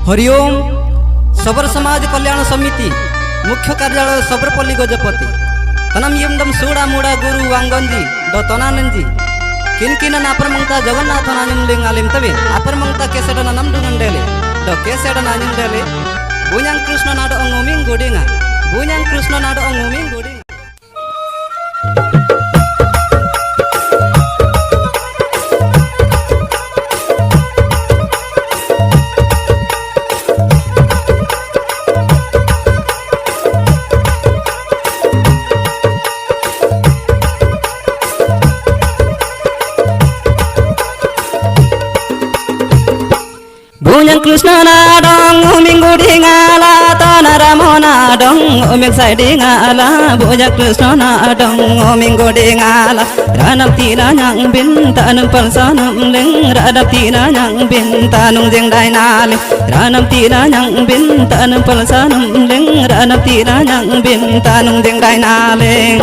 हरिओम। सबर समाज कल्याण समिति मुख्य कार्यालय सबरपल्ली गजपति तनम यमदम सूड़ा मूड़ा गुरु वांगंजी दो तनानंजी किन नापर मंगता जगन्नाथ नानिम आलिम तवे आपर मंगता केसेड नम दुंगंडेले दो केसेड नानिम डेले बुन्यांग Krishna नाडो अंगुमिंग गुडिंगा बुन्यांग Krishna नाडो अंगुमिंग गुडिंगा। Bunyang Krishna na dong uming gudi ngala tana ramona dong uming saidi ngala Bunyang Krishna na dong uming gudi ngala ranam tina nyang bin tanung palsanam ling radap tina nyang bin tanung jeng dai naling ranam tina nyang bin tanung palsanam ling radap tina nyang bin tanung jeng dai naling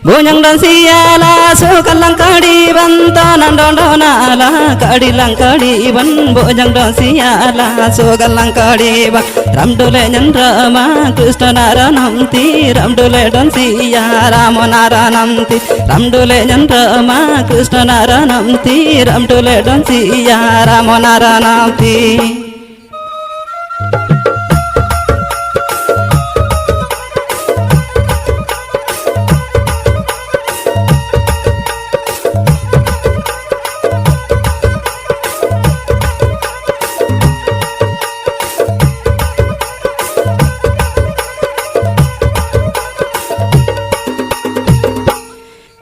Bunyang dan siala sukalang kadiban tanan dondonala kadilang kadiban Bunyang dan siala sukalang kadiban ramdule nyandrama Krishna naranamti ramdule dan siya ramonaranamti ramdule nyandrama Krishna naranamti ramdule dan siya ramonaranamti.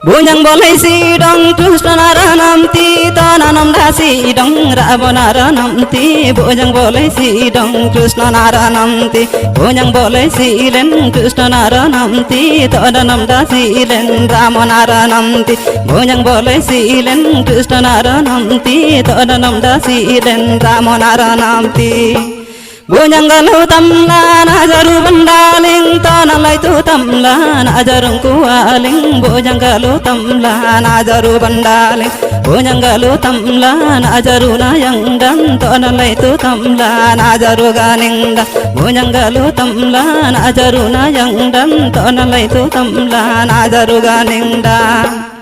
Bunyang boleh sidong Krishna naranamti tananam dasi dong rabonaranamti Bunyang boleh sidong Krishna naranamti Bunyang boleh silen Krishna naranamti tananam dasi len ramonaranamti Bunyang boleh silen Krishna naranamti tananam dasi len ramonaranamti Bunyang galu tamla najaru bandaling tanalai tu tamla najarung kualing Bunyang galu tamla najaru bandaling Bunyang galu tamla najaru nayang dan tanalai tu tamla najaru ganing dan Bunyang galu tamla najaru nayang dan tanalai tu tamla najaru ganing dan.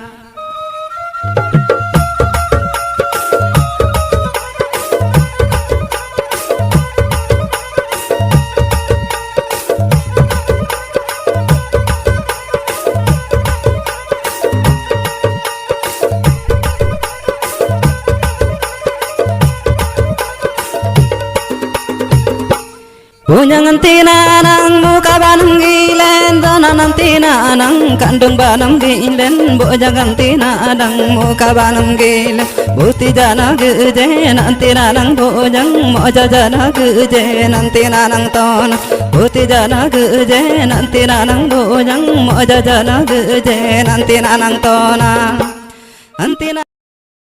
Bunyang antina nang muka banam gilen tananam antina nang kandung banam gilen Bunyang antina nang muka banam gilen buti jana geje antina nang Bunyang moja jana geje antina nang ton buti jana geje antina nang Bunyang moja jana geje antina nang tona antina